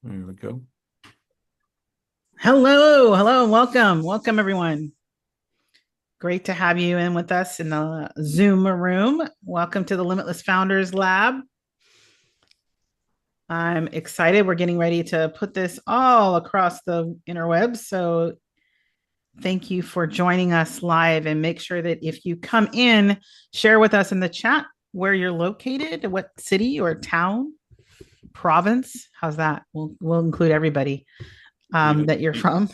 There we go. Hello, and welcome. Welcome, everyone. Great to have you in with us in the Zoom room. Welcome to the Limitless Founders Lab. I'm excited. We're getting ready to put this all across the interwebs. So, thank you for joining us live. And make sure that if you come in, share with us in the chat where you're located, what city or town, province. How's that? We'll include everybody Even that you're from.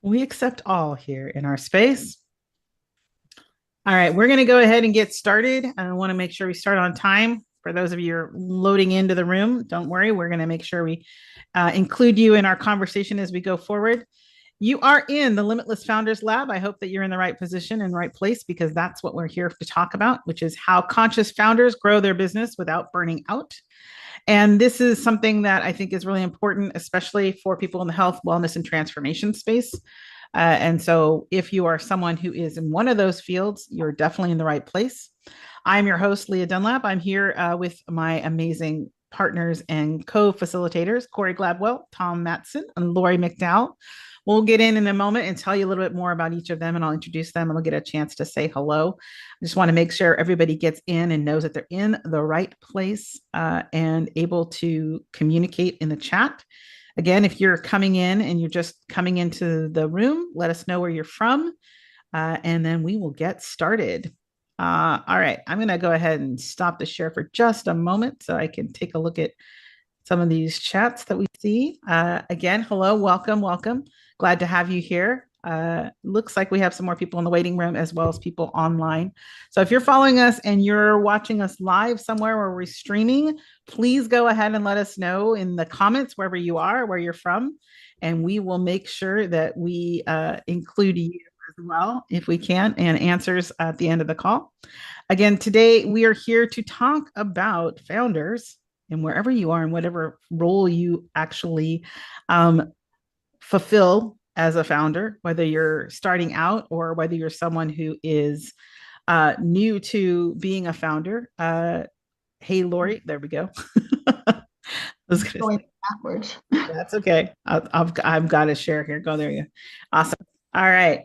We accept all here in our space. All right, we're going to go ahead and get started. I want to make sure we start on time. For those of you who are loading into the room, don't worry. We're going to make sure we include you in our conversation as we go forward. You are in the Limitless Founders Lab. I hope that you're in the right position and right place because that's what we're here to talk about, which is how conscious founders grow their business without burning out. And this is something that I think is really important, especially for people in the health, wellness, and transformation space. And so, if you are someone who is in one of those fields, you're definitely in the right place. I'm your host, Lia Dunlap. I'm here with my amazing partners and co facilitators, Corey Gladwell, Tom Matzen, and Lori McDowell. We'll get in a moment and tell you a little bit more about each of them, and I'll introduce them and they'll get a chance to say hello. I just want to make sure everybody gets in and knows that they're in the right place and able to communicate in the chat. Again, if you're coming in and you're just coming into the room, let us know where you're from, and then we will get started. All right, I'm going to go ahead and stop the share for just a moment so I can take a look at some of these chats that we see. Again, hello, welcome. Glad to have you here. Looks like we have some more people in the waiting room as well as people online. So if you're following us and you're watching us live somewhere where we're streaming, please go ahead and let us know in the comments wherever you are, where you're from, and we will make sure that we include you as well if we can and answers at the end of the call. Again, today we are here to talk about founders and wherever you are and whatever role you actually fulfill as a founder, whether you're starting out or whether you're someone who is new to being a founder. Hey, Lori, there we go. I was gonna Going say, backwards. that's okay. I've got to share here. Go, there you go. Awesome. All right.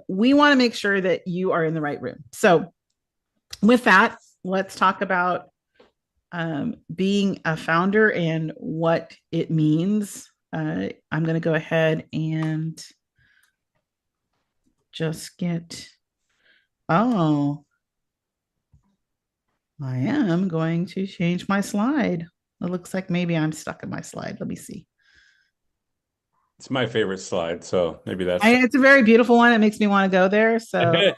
We want to make sure that you are in the right room. So, with that, let's talk about being a founder and what it means. I'm going to go ahead and just get, oh, I am going to change my slide. It looks like maybe I'm stuck in my slide. Let me see. It's my favorite slide, so maybe that's It's a very beautiful one. It makes me want to go there. So it.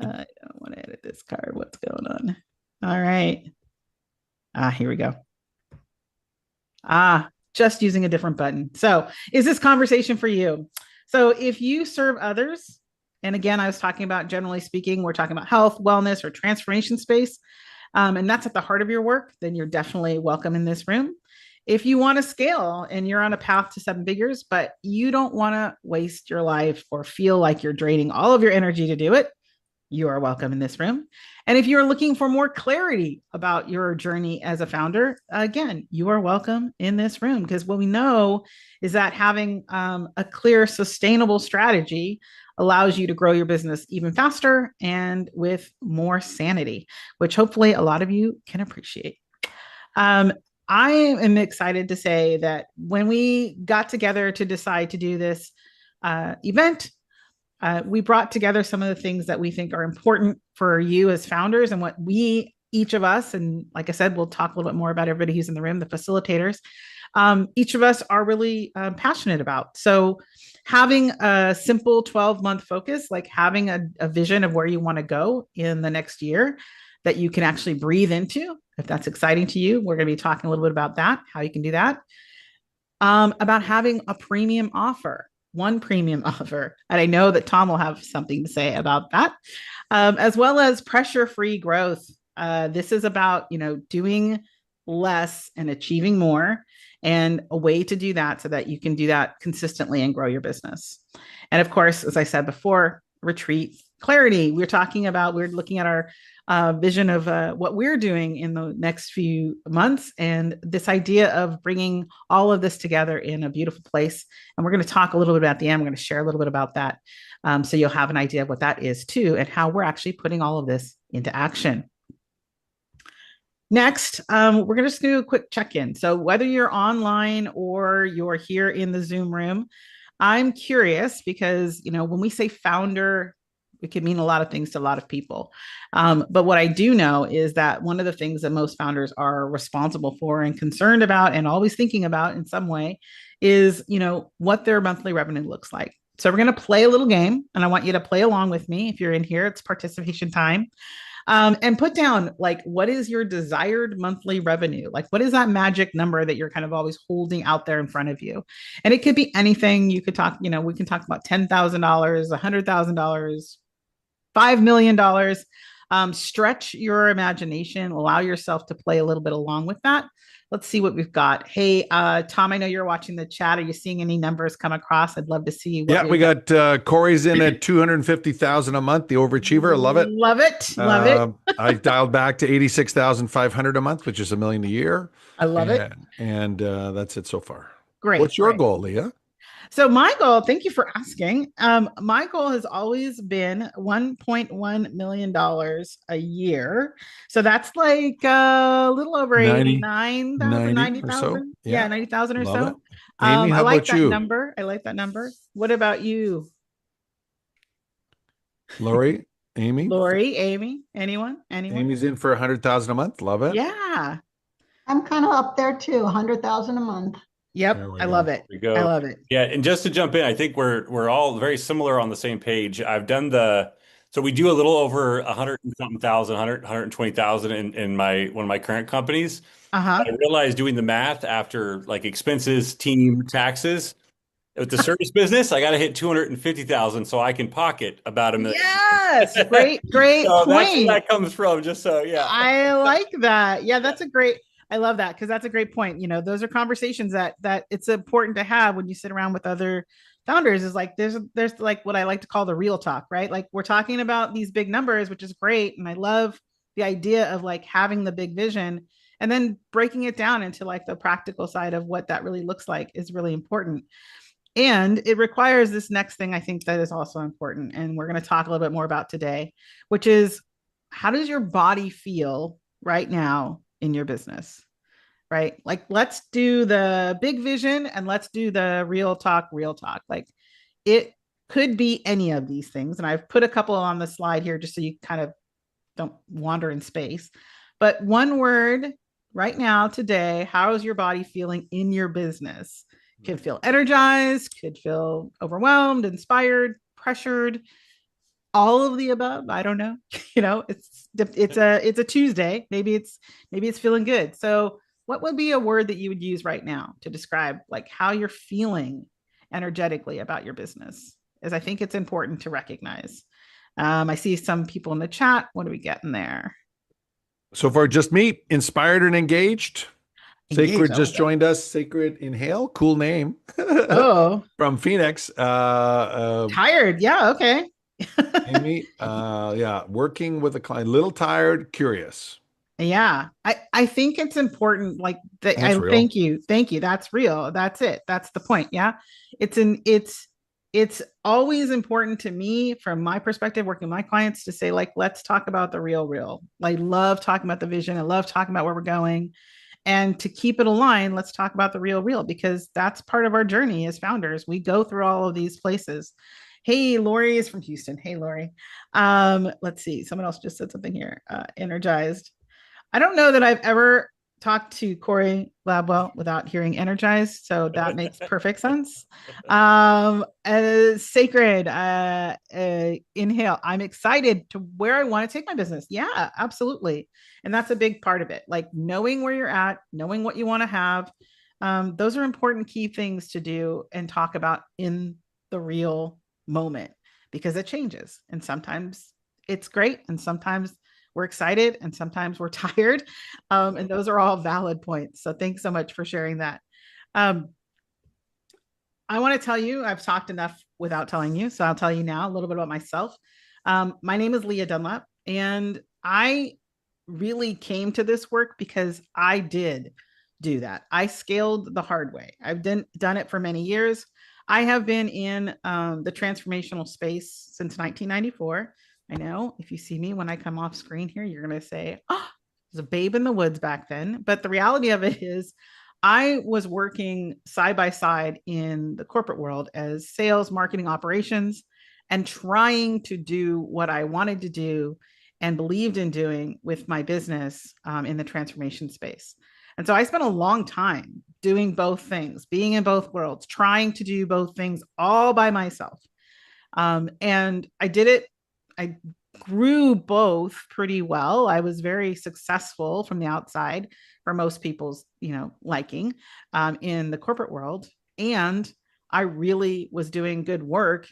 I don't want to edit this card. What's going on? All right. Here we go. Just using a different button. So, is this conversation for you? So, if you serve others, and again, I was talking about generally speaking, we're talking about health, wellness, or transformation space, and that's at the heart of your work, then you're definitely welcome in this room. If you want to scale and you're on a path to seven figures, but you don't want to waste your life or feel like you're draining all of your energy to do it, you are welcome in this room. And if you're looking for more clarity about your journey as a founder, again, you are welcome in this room because what we know is that having a clear, sustainable strategy allows you to grow your business even faster and with more sanity, which hopefully a lot of you can appreciate. I am excited to say that when we got together to decide to do this event, we brought together some of the things that we think are important for you as founders and what we, each of us, and like I said, we'll talk a little bit more about everybody who's in the room, the facilitators, each of us are really passionate about. So having a simple 12-month focus, like having a vision of where you want to go in the next year that you can actually breathe into, if that's exciting to you, we're going to be talking a little bit about that, how you can do that. About having a premium offer, one premium offer. And I know that Tom will have something to say about that, as well as pressure-free growth. This is about, doing less and achieving more and a way to do that so that you can do that consistently and grow your business. And of course, as I said before, retreat, clarity. We're looking at our vision of what we're doing in the next few months, and this idea of bringing all of this together in a beautiful place. And we're going to talk a little bit about the end. We're going to share a little bit about that. So you'll have an idea of what that is too, and how we're actually putting all of this into action. Next, we're going to just do a quick check-in. So whether you're online or you're here in the Zoom room, I'm curious because, when we say founder, it can mean a lot of things to a lot of people. But what I do know is that one of the things that most founders are responsible for and concerned about and always thinking about in some way is, what their monthly revenue looks like. So we're going to play a little game, and I want you to play along with me. If you're in here, it's participation time. And put down, like, what is your desired monthly revenue? Like, what is that magic number that you're kind of always holding out there in front of you? And it could be anything. You could talk, we can talk about $10,000, $100,000, $5 million. Stretch your imagination, allow yourself to play a little bit along with that. Let's see what we've got. Hey, Tom, I know you're watching the chat. Are you seeing any numbers come across? I'd love to see what Yeah, we got Corey's in at 250,000 a month, the overachiever. I love it. Love it. Love it. I dialed back to 86,500 a month, which is $1 million a year. I love it. And that's it so far. Great. What's your great. goal, Leah? So my goal, thank you for asking. My goal has always been $1.1 million a year. So that's like a little over 89,000, 90,000. Yeah, 90,000 or Love so. it. Amy, how I like about that you? number. I like that number. What about you? Lori, Amy? Lori, Amy, anyone? Amy's in for 100,000 a month. Love it. Yeah. I'm kind of up there too, 100,000 a month. Yep. I love it. There we go. I love it. Yeah, and just to jump in, I think we're all very similar on the same page. I've done so we do a little over 100 and something thousand, 120,000 in my one of my current companies. Uh-huh. I realized doing the math after like expenses, team, taxes, with the service business, I got to hit 250,000 so I can pocket about $1 million. Yes. Great So that's where point. that comes from. Just so, yeah. I like that. Yeah, I love that because that's a great point. Those are conversations that it's important to have when you sit around with other founders. Is like there's like what I like to call the real talk, right? Like we're talking about these big numbers, which is great, and I love the idea of like having the big vision and then breaking it down into like the practical side of what that really looks like is really important. And it requires this next thing I think that is also important, and we're going to talk a little bit more about today, which is how does your body feel right now in your business, right? Like, let's do the big vision and let's do the real talk, real talk. Like, it could be any of these things. And I've put a couple on the slide here just so you kind of don't wander in space. But one word right now, today, how is your body feeling in your business? Could feel energized, could feel overwhelmed, inspired, pressured, all of the above. I don't know. It's a Tuesday. Maybe it's feeling good. So what would be a word that you would use right now to describe like how you're feeling energetically about your business? As I think it's important to recognize. I see some people in the chat. What do we get in there? So far, just me, inspired and engaged. Sacred just joined us. Sacred Inhale, cool name. Oh, from Phoenix. Tired. Yeah. Okay. Amy, yeah, working with a client, little tired, curious. Yeah, I think it's important. Like that. Thank you. That's real. That's it. That's the point. Yeah, it's always important to me from my perspective, working with my clients, to say like, let's talk about the real. I love talking about the vision. I love talking about where we're going. And to keep it aligned, let's talk about the real, because that's part of our journey as founders. We go through all of these places. Hey, Lori is from Houston. Hey, Lori. Let's see. Someone else just said something here. Energized. I don't know that I've ever talked to Corey Gladwell without hearing energized. So that makes perfect sense. Sacred, inhale. I'm excited to where I want to take my business. Yeah, absolutely. And that's a big part of it. Like knowing where you're at, knowing what you want to have. Those are important key things to do and talk about in the real moment, because it changes. And sometimes it's great. And sometimes we're excited and sometimes we're tired. And those are all valid points. So thanks so much for sharing that. I want to tell you, I've talked enough without telling you. So I'll tell you now a little bit about myself. My name is Lia Dunlap, and I really came to this work because I did do that. I scaled the hard way. I've done it for many years. I have been in the transformational space since 1994. I know if you see me when I come off screen here, you're going to say, oh, I was a babe in the woods back then. But the reality of it is, I was working side by side in the corporate world as sales, marketing, operations, and trying to do what I wanted to do and believed in doing with my business in the transformation space. And so I spent a long time doing both things, being in both worlds, trying to do both things all by myself. And I did it. I grew both pretty well. I was very successful from the outside for most people's, liking in the corporate world. And I really was doing good work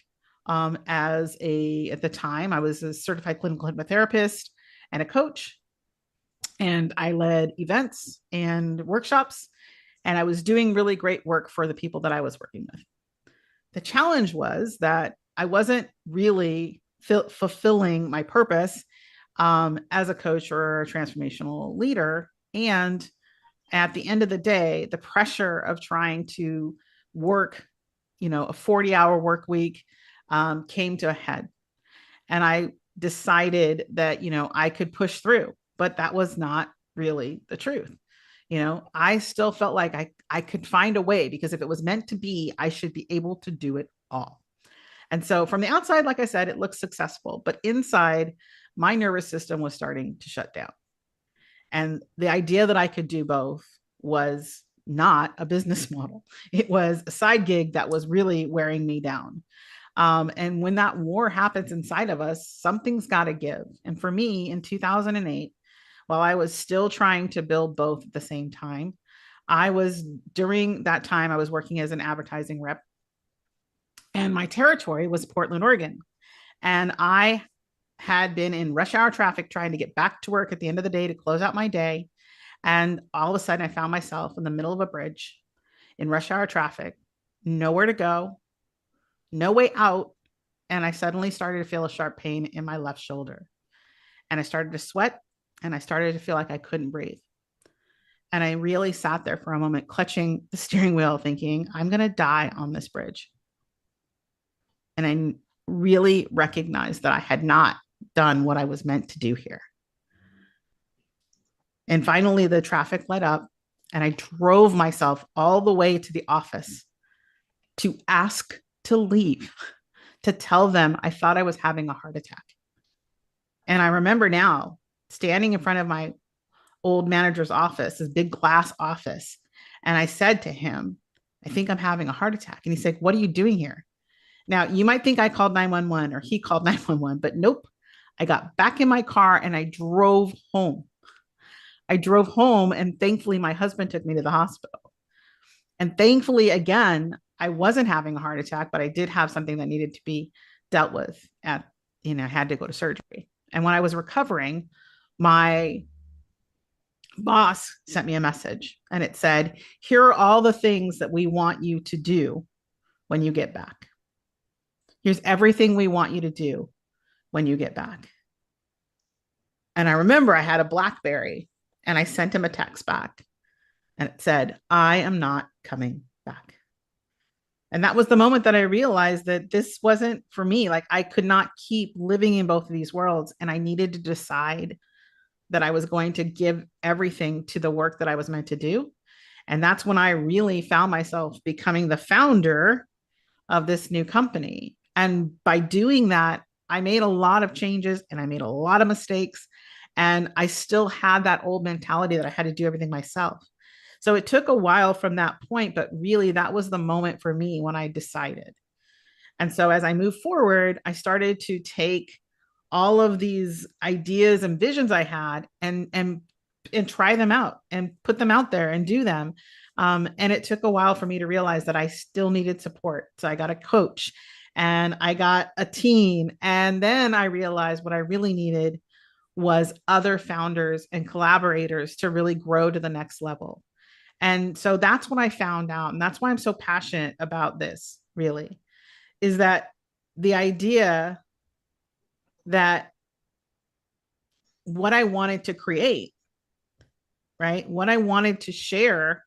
at the time, I was a certified clinical hypnotherapist and a coach. And I led events and workshops, and I was doing really great work for the people that I was working with. The challenge was that I wasn't really fulfilling my purpose as a coach or a transformational leader. And at the end of the day, the pressure of trying to work, a 40-hour work week came to a head. And I decided that, I could push through, but that was not really the truth. I still felt like I could find a way, because if it was meant to be, I should be able to do it all. And so from the outside, like I said, it looks successful, but inside, my nervous system was starting to shut down. And the idea that I could do both was not a business model. It was a side gig that was really wearing me down. And when that war happens inside of us, something's got to give. And for me, in 2008, while I was still trying to build both at the same time, during that time, I was working as an advertising rep, and my territory was Portland, Oregon. And I had been in rush hour traffic trying to get back to work at the end of the day to close out my day. And all of a sudden, I found myself in the middle of a bridge in rush hour traffic, nowhere to go, no way out. And I suddenly started to feel a sharp pain in my left shoulder. And I started to sweat, and I started to feel like I couldn't breathe. And I really sat there for a moment, clutching the steering wheel, thinking, I'm going to die on this bridge. And I really recognized that I had not done what I was meant to do here. And finally, the traffic let up, and I drove myself all the way to the office to ask to leave, to tell them I thought I was having a heart attack. And I remember now standing in front of my old manager's office, this big glass office. And I said to him, I think I'm having a heart attack. And he said, what are you doing here? Now, you might think I called 911 or he called 911, but nope. I got back in my car and I drove home. And thankfully my husband took me to the hospital. And thankfully, again, I wasn't having a heart attack, but I did have something that needed to be dealt with I had to go to surgery. And when I was recovering, my boss sent me a message, and it said, here are all the things that we want you to do when you get back. Here's everything we want you to do when you get back. And I remember I had a BlackBerry, and I sent him a text back, and it said, I am not coming back. And that was the moment that I realized that this wasn't for me. Like, I could not keep living in both of these worlds. And I needed to decide that I was going to give everything to the work that I was meant to do. And that's when I really found myself becoming the founder of this new company. And by doing that, I made a lot of changes and I made a lot of mistakes. And I still had that old mentality that I had to do everything myself. So it took a while from that point, but really that was the moment for me when I decided. And so as I moved forward, I started to take all of these ideas and visions I had and try them out and put them out there and do them. And it took a while for me to realize that I still needed support. So I got a coach and I got a team. And then I realized what I really needed was other founders and collaborators to really grow to the next level. And so that's what I found out. And that's why I'm so passionate about this, really, is that the idea that what I wanted to create, right? What I wanted to share,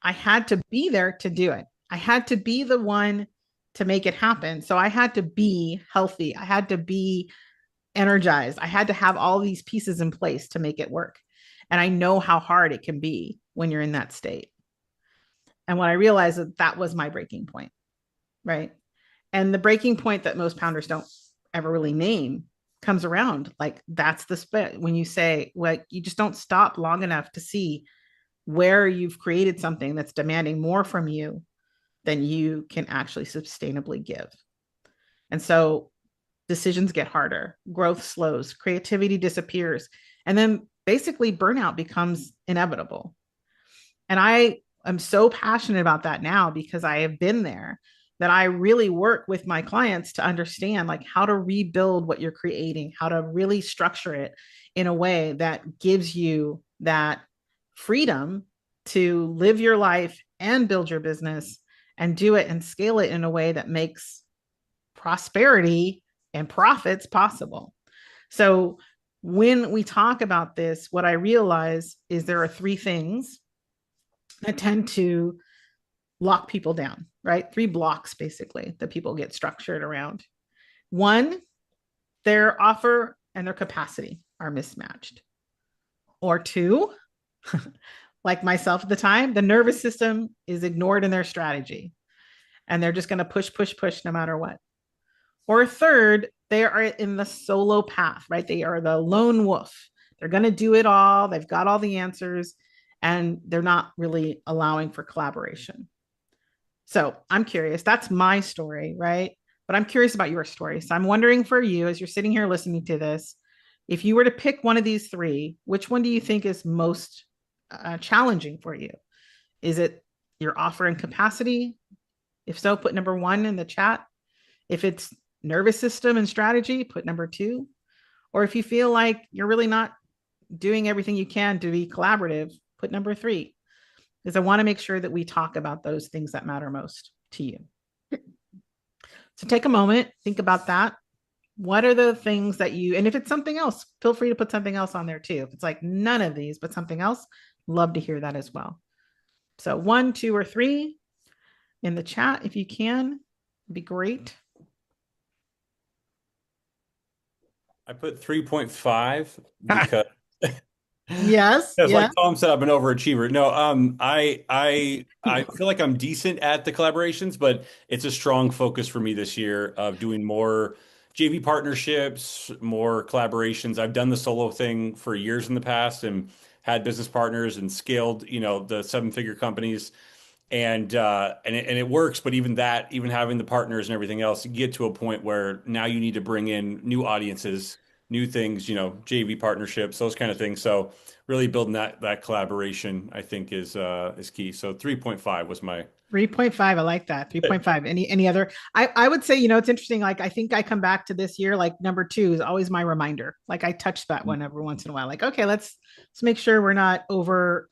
I had to be there to do it. I had to be the one to make it happen. So I had to be healthy. I had to be energized. I had to have all these pieces in place to make it work. And I know how hard it can be when you're in that state. And when I realized that that was my breaking point, right? And the breaking point that most founders don't ever really name comes around like that's the split when you say, like, you just don't stop long enough to see where you've created something that's demanding more from you than you can actually sustainably give. And so decisions get harder, growth slows, creativity disappears, and then basically burnout becomes inevitable. And I am so passionate about that now because I have been there, that I really work with my clients to understand like how to rebuild what you're creating, how to really structure it in a way that gives you that freedom to live your life and build your business and do it and scale it in a way that makes prosperity and profits possible. So when we talk about this, what I realize is there are three things that tend to lock people down, right? Three blocks basically that people get structured around. One, their offer and their capacity are mismatched. Or two, like myself at the time, the nervous system is ignored in their strategy and they're just going to push, push, push no matter what. Or third, they are in the solo path, right? They are the lone wolf. They're going to do it all. They've got all the answers and they're not really allowing for collaboration. So I'm curious. That's my story, right? But I'm curious about your story. So I'm wondering for you, as you're sitting here listening to this, if you were to pick one of these three, which one do you think is most challenging for you? Is it your offer and capacity? If so, put number one in the chat. If it's nervous system and strategy, put number two. Or if you feel like you're really not doing everything you can to be collaborative, put number three. Because I want to make sure that we talk about those things that matter most to you. So take a moment, think about that. What are the things that you, and if it's something else, feel free to put something else on there too. If it's like none of these, but something else, love to hear that as well. So 1, 2, or 3 in the chat, if you can, it'd be great. I put 3.5 because Yes. Yes, Yeah. like Tom said, I'm an overachiever. No, I feel like I'm decent at the collaborations, but it's a strong focus for me this year of doing more JV partnerships, more collaborations. I've done the solo thing for years in the past and had business partners and scaled, the seven-figure companies and it works, but even that, even having the partners and everything else, you get to a point where now you need to bring in new audiences, new things, JV partnerships, those kind of things. So really building that collaboration, I think is key. So 3.5 was my 3.5. I like that. 3.5. Any other? I would say, it's interesting. Like, I think I come back to this year, like number 2 is always my reminder. Like I touch that one every once in a while. Like, okay, let's make sure we're not over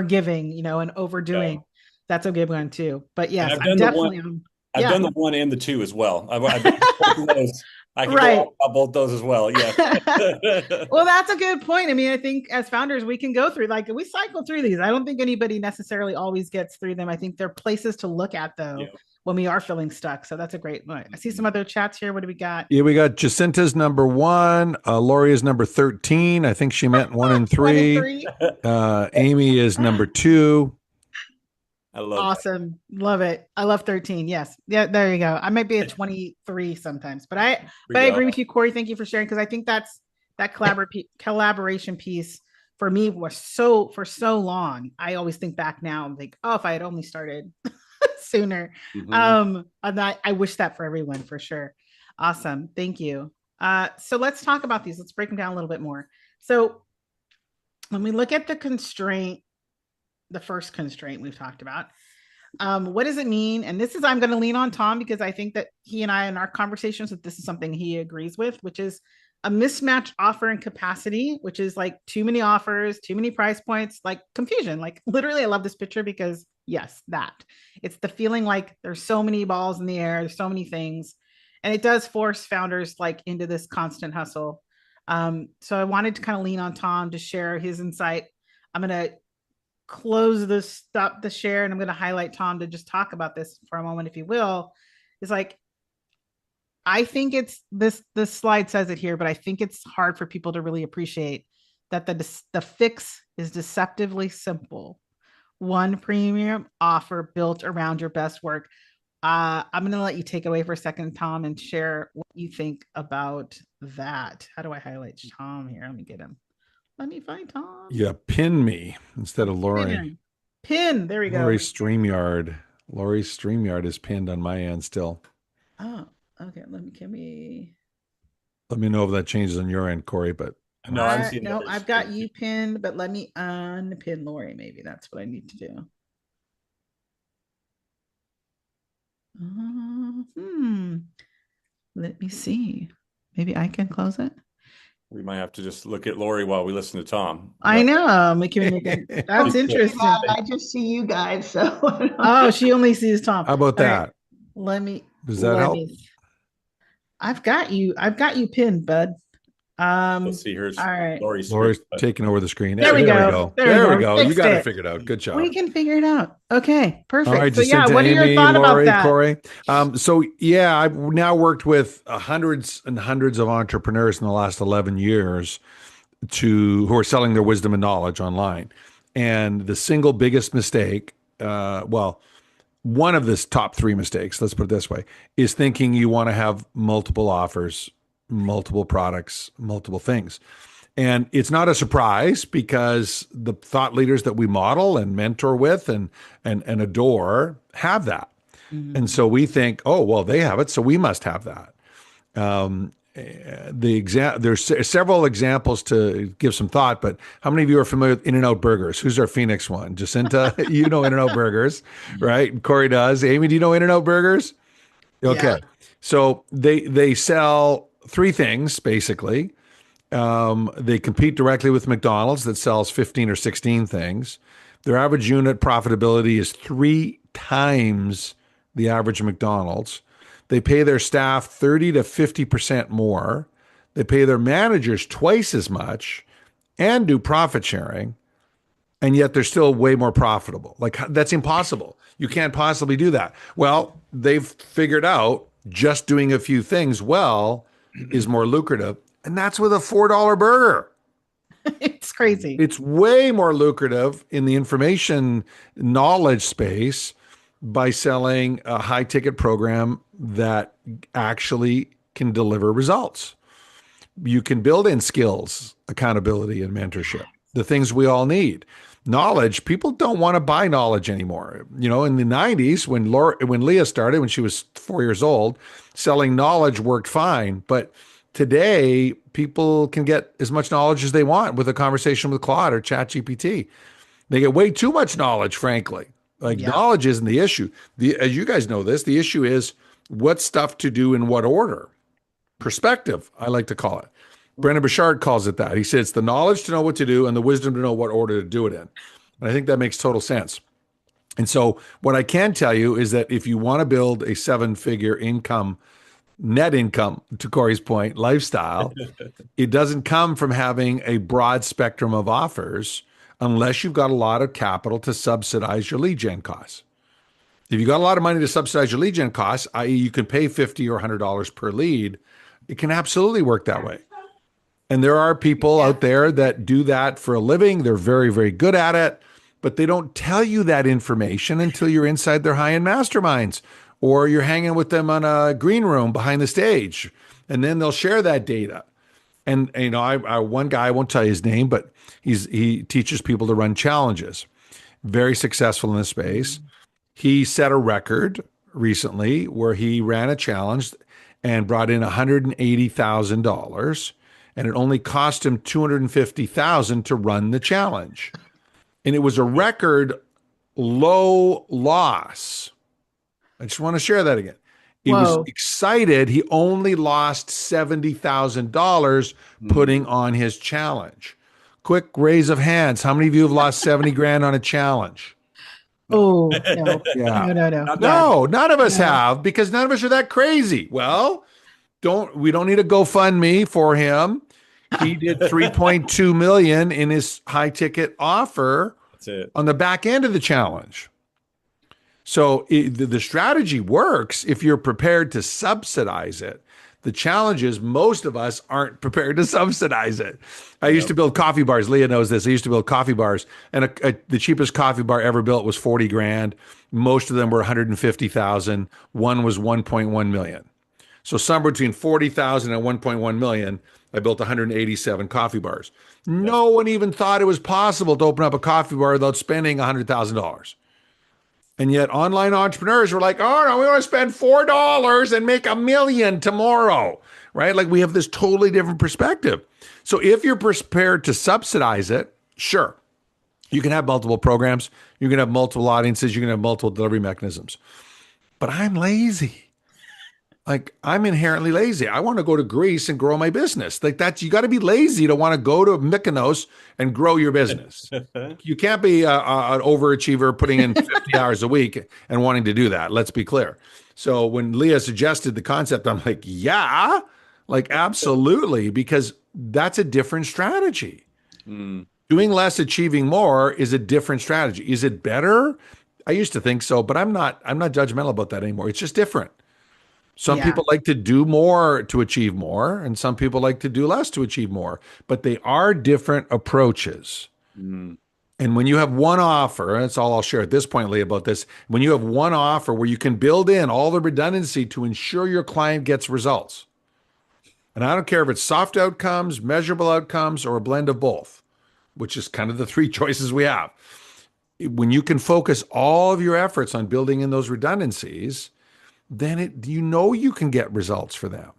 giving, and overdoing. Yeah. That's a good one too. But And yes, I've I'm done the definitely one. on. I've Yeah. done the 1 and the 2 as well. I've done both of those. I can go Right. on about both those as well. Yeah. Well, that's a good point. I mean, I think as founders, we can go through, like, we cycle through these. I don't think anybody necessarily always gets through them. I think they're places to look at, though, Yeah. when we are feeling stuck. So that's a great one. I see some other chats here. What do we got? Yeah, we got Jacinta's number 1. Lori is number 13. I think she meant 1 and 1 and 3. 3. Amy is number 2. I love that. Awesome. Love it. I love 13. Yes. Yeah, there you go. I might be at 23 sometimes, but I agree with you, Corey. Thank you for sharing, because I think that's that collaboration piece for me was for so long. I always think back now and think, oh, if I had only started sooner. Mhm. And I wish that for everyone, for sure. Awesome. Thank you. So let's talk about these. Let's break them down a little bit more. So when we look at the first constraint we've talked about, what does it mean? And this is, I'm going to lean on Tom, because I think that he and I in our conversations that this is something he agrees with, which is a mismatched offer and capacity, which is like too many offers, too many price points, like confusion. Like literally, I love this picture because yes, it's the feeling like there's so many balls in the air, there's so many things. and it does force founders like into this constant hustle. So I wanted to kind of lean on Tom to share his insight. I'm going to stop the share, and I'm going to highlight Tom to just talk about this for a moment, if you will. Is like, I think it's this slide says it here, but I think it's hard for people to really appreciate that the fix is deceptively simple. One premium offer built around your best work. I'm going to let you take away for a second, Tom, and share what you think about that. How do I highlight Tom here? Let me get him. Let me find Tom. Yeah, pin me instead of Lori. Pin. There we go. Lori's StreamYard is pinned on my end still. Oh, okay. Let me know if that changes on your end, Corey. But no, I've got you pinned, but let me unpin Lori. Maybe that's what I need to do. Let me see. Maybe I can close it. We might have to just look at Lori while we listen to Tom. I know. That's interesting. I just see you guys. So oh, she only sees Tom. How about that? Right. Does that help? I've got you pinned, bud. Let's see. Here's all right. Lori's taking over the screen. There we go. There we go. You got it figured out. Good job. We can figure it out. Okay, perfect. All right, so yeah, what are your thoughts about that, Corey? So yeah, I've now worked with hundreds and hundreds of entrepreneurs in the last 11 years who are selling their wisdom and knowledge online. And the single biggest mistake, one of the top 3 mistakes, let's put it this way, is thinking you want to have multiple offers, multiple products, multiple things. And it's not a surprise because the thought leaders that we model and mentor with and adore have that. Mm-hmm. And so we think, oh, well, they have it, so we must have that. There's several examples to give some thought, but how many of you are familiar with In-N-Out Burgers? Who's our Phoenix one? Jacinta, you know In-N-Out Burgers, right? Corey does. Amy, do you know In-N-Out Burgers? Okay. Yeah. So they sell 3 things, basically. They compete directly with McDonald's that sells 15 or 16 things. Their average unit profitability is 3 times the average McDonald's. They pay their staff 30 to 50% more. They pay their managers twice as much and do profit sharing. And yet they're still way more profitable. Like, that's impossible. You can't possibly do that. Well, they've figured out just doing a few things well is more lucrative. And that's with a $4 burger. It's crazy. It's way more lucrative in the information knowledge space by selling a high ticket program that actually can deliver results. You can build in skills, accountability, and mentorship, the things we all need. Knowledge, people don't want to buy knowledge anymore. You know, in the 90s, when Lia started, when she was 4 years old, selling knowledge worked fine. But today, people can get as much knowledge as they want with a conversation with Claude or ChatGPT. They get way too much knowledge, frankly. Knowledge isn't the issue. As you guys know this, the issue is what stuff to do in what order. Perspective, I like to call it. Brendan Burchard calls it that. He said it's the knowledge to know what to do and the wisdom to know what order to do it in. And I think that makes total sense. And so what I can tell you is that if you want to build a 7-figure income, net income, to Corey's point, lifestyle, it doesn't come from having a broad spectrum of offers unless you've got a lot of capital to subsidize your lead gen costs. If you've got a lot of money to subsidize your lead gen costs, i.e. you can pay $50 or $100 per lead, it can absolutely work that way. And there are people out there that do that for a living. They're very, very good at it, but they don't tell you that information until you're inside their high-end masterminds or you're hanging with them on a green room behind the stage, and then they'll share that data. And you know, I one guy, I won't tell you his name, but he teaches people to run challenges. Very successful in this space. He set a record recently where he ran a challenge and brought in $180,000, and it only cost him $250,000 to run the challenge. And it was a record low loss. I just want to share that again. He was excited. He only lost $70,000 putting on his challenge. Quick raise of hands. How many of you have lost 70 grand on a challenge? Oh, no. Yeah. No. No, none of us have, because none of us are that crazy. Well, We don't need a GoFundMe for him. He did 3.2 million in his high ticket offer That's it. on the back end of the challenge. So the strategy works if you're prepared to subsidize it. The challenge is most of us aren't prepared to subsidize it. I used to build coffee bars. Leah knows this. I used to build coffee bars, and the cheapest coffee bar ever built was 40 grand. Most of them were 150,000. One was 1.1 million. So somewhere between 40,000 and 1.1 million, I built 187 coffee bars. No one even thought it was possible to open up a coffee bar without spending $100,000. And yet online entrepreneurs were like, oh no, we want to spend $4 and make $1 million tomorrow, right? Like we have this totally different perspective. So if you're prepared to subsidize it, sure, you can have multiple programs, you can have multiple audiences, you can have multiple delivery mechanisms. But I'm lazy. Like I'm inherently lazy. I want to go to Greece and grow my business. Like that's, you got to be lazy to want to go to Mykonos and grow your business. You can't be an overachiever putting in 50 hours a week and wanting to do that. Let's be clear. So when Leah suggested the concept, I'm like, yeah, like absolutely, because that's a different strategy. Doing less, achieving more is a different strategy. Is it better? I used to think so, but I'm not judgmental about that anymore. It's just different. Some people like to do more to achieve more, and some people like to do less to achieve more, but they are different approaches. And when you have one offer, and that's all I'll share at this point, Lee, about this. When you have one offer where you can build in all the redundancy to ensure your client gets results, and I don't care if it's soft outcomes, measurable outcomes, or a blend of both, which is kind of the three choices we have. When you can focus all of your efforts on building in those redundancies, then you can get results for them.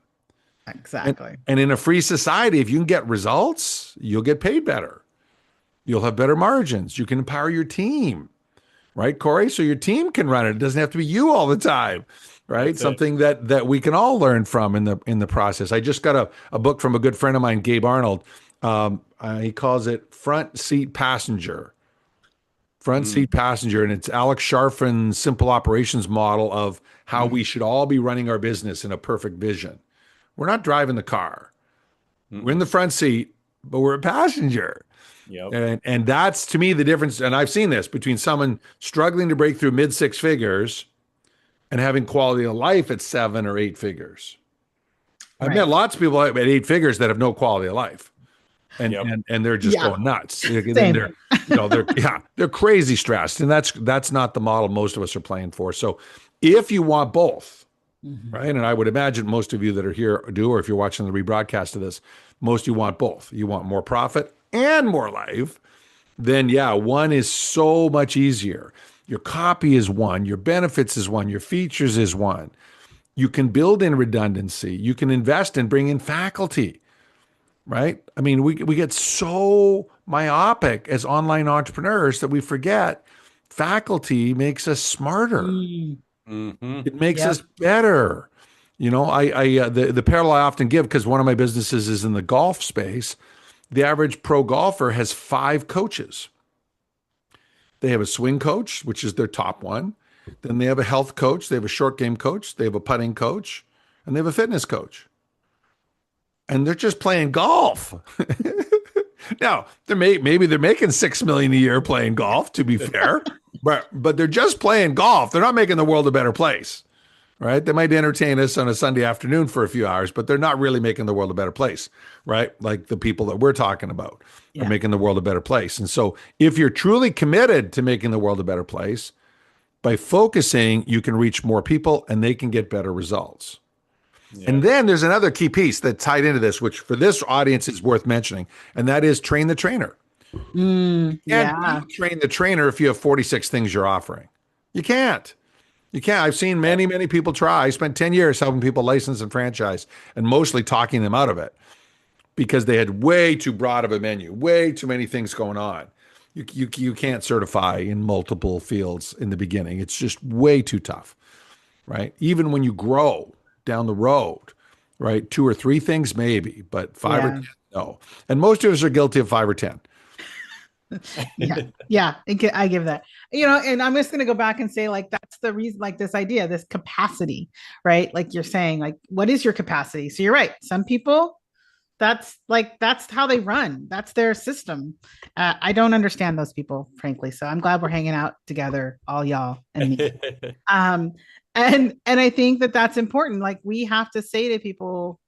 Exactly. And in a free society, if you can get results, you'll get paid better. You'll have better margins. You can empower your team, right, Corey? So your team can run it. It doesn't have to be you all the time, right? That's Something that we can all learn from in the process. I just got a book from a good friend of mine, Gabe Arnold. He calls it Front Seat Passenger. Front seat passenger, and it's Alex Sharfin's simple operations model of how we should all be running our business in a perfect vision. We're not driving the car. We're in the front seat, but we're a passenger. And that's, to me, the difference. And I've seen this between someone struggling to break through mid six figures and having quality of life at 7 or 8 figures. I've met lots of people at 8 figures that have no quality of life. And they're just going nuts. They're crazy stressed, and that's not the model most of us are playing for. So, if you want both, right, and I would imagine most of you that are here do, or if you're watching the rebroadcast of this, most of you want both. You want more profit and more life. Then one is so much easier. Your copy is one, your benefits is one, your features is one. You can build in redundancy. You can invest and bring in faculty. Right? I mean, we get so myopic as online entrepreneurs that we forget faculty makes us smarter. It makes us better. You know, the parallel I often give, because one of my businesses is in the golf space, the average pro golfer has 5 coaches. They have a swing coach, which is their top one. Then they have a health coach. They have a short game coach. They have a putting coach, and they have a fitness coach. And they're just playing golf. Now, maybe they're making $6 million a year playing golf, to be fair, but they're just playing golf. They're not making the world a better place, right? They might entertain us on a Sunday afternoon for a few hours, but they're not really making the world a better place, right? Like the people that we're talking about are making the world a better place. And so if you're truly committed to making the world a better place, by focusing, you can reach more people and they can get better results. And then there's another key piece that tied into this, which for this audience is worth mentioning, and that is train the trainer. You can't train the trainer if you have 46 things you're offering. You can't. I've seen many people try. I spent 10 years helping people license and franchise and mostly talking them out of it because they had way too broad of a menu, way too many things going on. You can't certify in multiple fields in the beginning. It's just way too tough, right? Even when you grow down the road, right? 2 or 3 things maybe, but 5 or 10, no. And most of us are guilty of 5 or 10. I give that. And I'm just going to go back and say, like, that's the reason, like, this idea, this capacity, right? Like you're saying, like, what is your capacity? So you're right. Some people, that's how they run. That's their system. I don't understand those people, frankly. So I'm glad we're hanging out together, all y'all and me. Um, and I think that that's important. Like we have to say to people,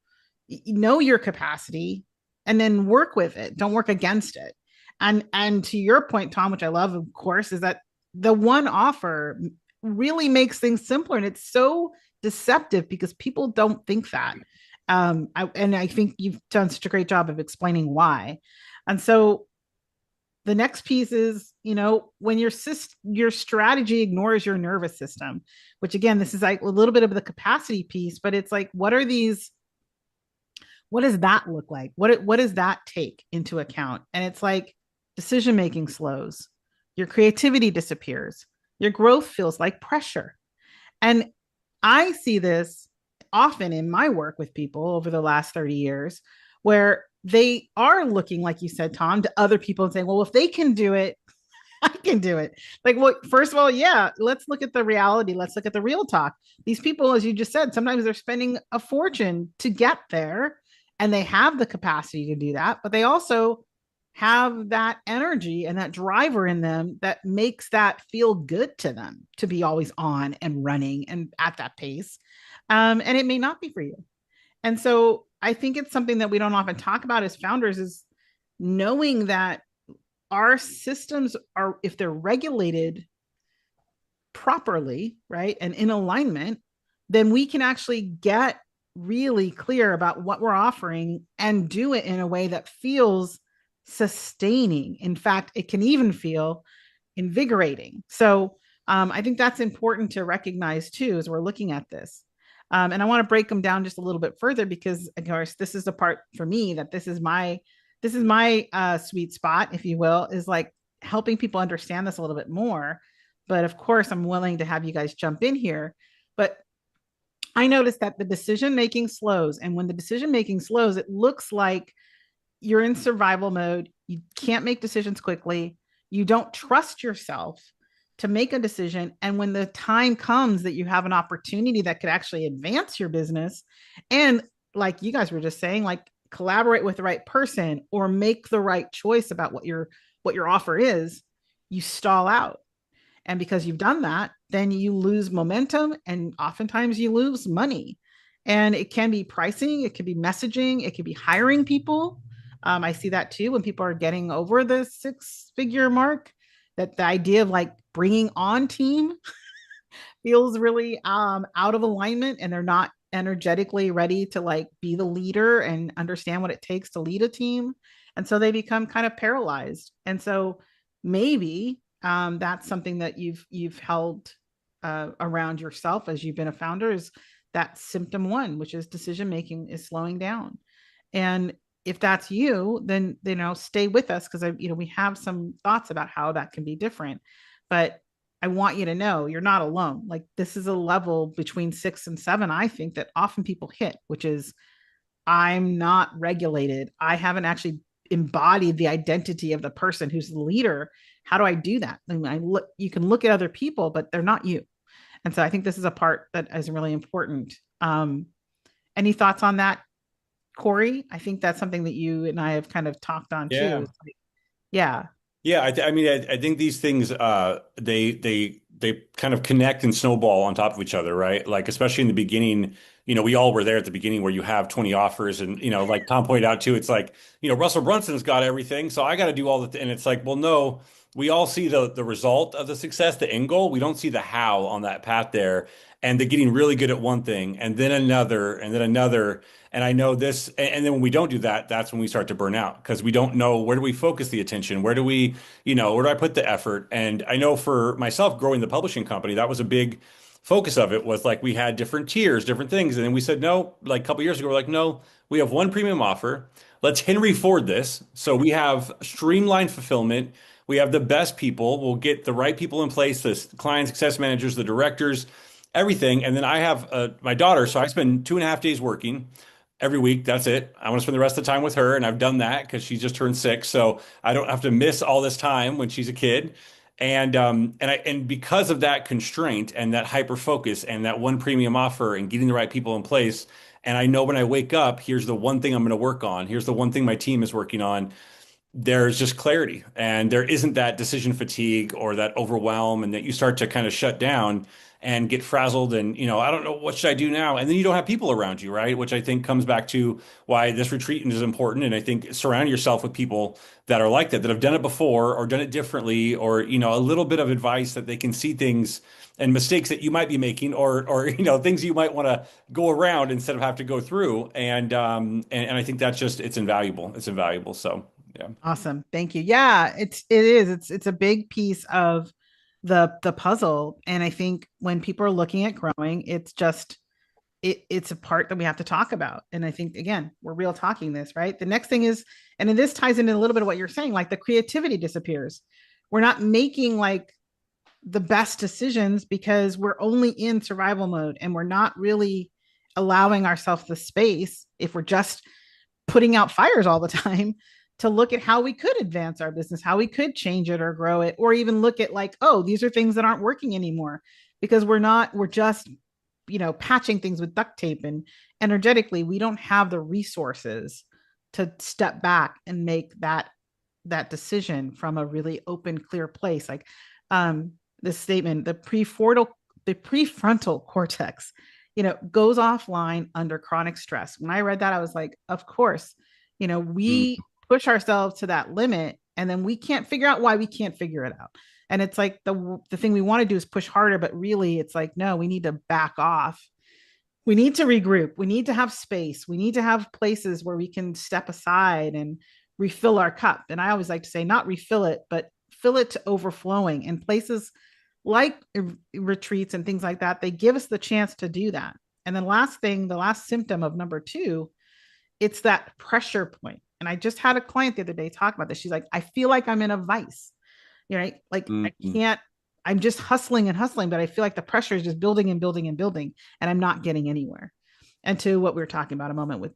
know your capacity and then work with it. Don't work against it. And to your point, Tom, which I love, of course, is that the one offer really makes things simpler, and it's so deceptive because people don't think that. And I think you've done such a great job of explaining why. And so the next piece is, when your strategy ignores your nervous system, which again, this is like a little bit of the capacity piece, but it's like, what does that look like? What does that take into account? And it's like decision making slows, your creativity disappears, your growth feels like pressure. And I see this often in my work with people over the last 30 years, where they are looking, like you said, Tom, to other people and saying, well, if they can do it, I can do it. Like, well, first of all, yeah, let's look at the reality. Let's look at the real talk. These people, as you just said, sometimes they're spending a fortune to get there, and they have the capacity to do that, but they also have that energy and that driver in them that makes that feel good to them to be always on and running and at that pace. And it may not be for you. And so I think it's something that we don't often talk about as founders, is knowing that our systems are, if they're regulated properly, right, and in alignment, then we can actually get really clear about what we're offering and do it in a way that feels sustaining. In fact, it can even feel invigorating. So I think that's important to recognize too as we're looking at this. And I want to break them down just a little bit further, because of course this is the part for me that this is my sweet spot, if you will, is like helping people understand this a little bit more. But of course, I'm willing to have you guys jump in here. But I noticed that the decision making slows. And when the decision making slows, it looks like you're in survival mode. You can't make decisions quickly. You don't trust yourself to make a decision. And when the time comes that you have an opportunity that could actually advance your business, and like you guys were just saying, like collaborate with the right person or make the right choice about what your offer is, you stall out. And because you've done that, then you lose momentum, and oftentimes you lose money. And it can be pricing, it could be messaging, it could be hiring people. I see that too when people are getting over the 6-figure mark, that the idea of like bringing on team feels really out of alignment, and they're not energetically ready to like be the leader and understand what it takes to lead a team. And so they become kind of paralyzed. And so maybe that's something that you've held around yourself as you've been a founder, is that symptom one, which is decision making is slowing down. And if that's you, then stay with us, because we have some thoughts about how that can be different. But I want you to know you're not alone. Like this is a level between 6 and 7, I think, that often people hit, which is, I'm not regulated. I haven't actually embodied the identity of the person who's the leader. How do I do that? I mean, you can look at other people, but they're not you. And so I think this is a part that is really important. Any thoughts on that, Corey? I think that's something that you and I have kind of talked on Yeah. too. Like, yeah. Yeah, I mean, I think these things they kind of connect and snowball on top of each other, right? Like especially in the beginning, we all were there at the beginning where you have 20 offers, and like Tom pointed out too, it's like, Russell Brunson's got everything, so I got to do all the, and it's like, well, no, we all see the result of the success, the end goal. We don't see the how on that path there, and they're getting really good at one thing, and then another, and then another. And I know this, and then when we don't do that, that's when we start to burn out, because we don't know, where do we focus the attention? Where do we, where do I put the effort? And I know for myself, growing the publishing company, that was a big focus of it, was like we had different tiers, different things. And then we said, no, like a couple years ago, we're like, no, we have one premium offer. Let's Henry Ford this. So we have streamlined fulfillment. We have the best people. We'll get the right people in place, the client success managers, the directors, everything. And then I have my daughter. So I spend 2.5 days working every week. That's it. I want to spend the rest of the time with her. And I've done that because she just turned 6. So I don't have to miss all this time when she's a kid. And because of that constraint and that hyper focus and that one premium offer and getting the right people in place, and I know when I wake up, here's the one thing I'm going to work on. Here's the one thing my team is working on. There's just clarity, and there isn't that decision fatigue or that overwhelm, and that you start to kind of shut down and get frazzled, and I don't know, what should I do now? And then you don't have people around you, right? Which I think comes back to why this retreat is important. And I think surround yourself with people that are like that have done it before or done it differently, or a little bit of advice that they can see things and mistakes that you might be making, or things you might want to go around instead of have to go through. And I think that's just, it's invaluable. It's invaluable. So yeah. Awesome. Thank you. Yeah, it's a big piece of the puzzle. And I think when people are looking at growing, it's a part that we have to talk about. And I think, again, we're real talking this, right? The next thing is, and then this ties into a little bit of what you're saying, like the creativity disappears. We're not making like the best decisions because we're only in survival mode, and we're not really allowing ourselves the space, if we're just putting out fires all the time, to look at how we could advance our business, how we could change it or grow it, or even look at like, oh, these are things that aren't working anymore, because we're just, patching things with duct tape, and energetically, we don't have the resources to step back and make that decision from a really open, clear place. Like this statement, the prefrontal cortex, goes offline under chronic stress. When I read that, I was like, of course, we push ourselves to that limit, and then we can't figure out why we can't figure it out. And it's like the thing we want to do is push harder, but really it's like, no, we need to back off. We need to regroup. We need to have space. We need to have places where we can step aside and refill our cup. And I always like to say, not refill it, but fill it to overflowing. And places like retreats and things like that, they give us the chance to do that. And then the last symptom of number 2, it's that pressure point. And I just had a client the other day talk about this. She's like, I feel like I'm in a vice, like I can't, I'm just hustling and hustling, but I feel like the pressure is just building and building and building, and I'm not getting anywhere. And to what we were talking about a moment with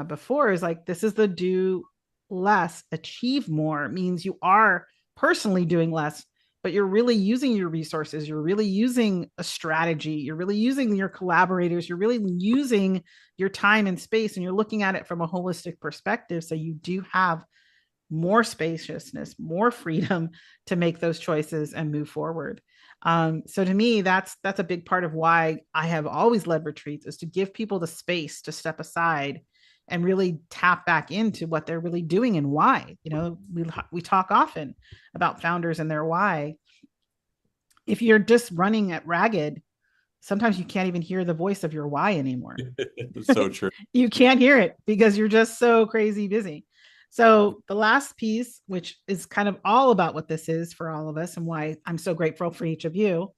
before, is like, this is the do less, achieve more, means you are personally doing less, but you're really using your resources. You're really using a strategy. You're really using your collaborators. You're really using your time and space, and you're looking at it from a holistic perspective. So you do have more spaciousness, more freedom to make those choices and move forward. So to me, that's a big part of why I have always led retreats, is to give people the space to step aside and really tap back into what they're really doing and why. We talk often about founders and their why. If you're just running at ragged, sometimes you can't even hear the voice of your why anymore. So true. You can't hear it because you're just so crazy busy. So the last piece, which is kind of all about what this is for all of us and why I'm so grateful for each of you,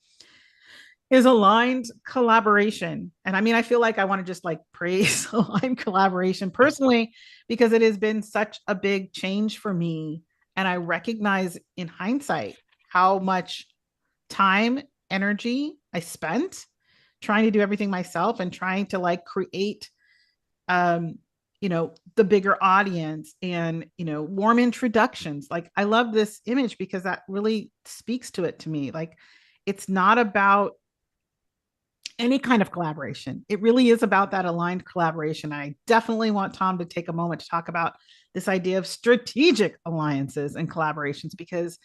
is aligned collaboration. And I mean, I feel like I want to just like praise aligned collaboration personally, because it has been such a big change for me. And I recognize in hindsight how much time, energy I spent trying to do everything myself and trying to like create, the bigger audience and, warm introductions. Like, I love this image because that really speaks to it to me. Like, it's not about any kind of collaboration. It really is about that aligned collaboration. I definitely want Tom to take a moment to talk about this idea of strategic alliances and collaborations, because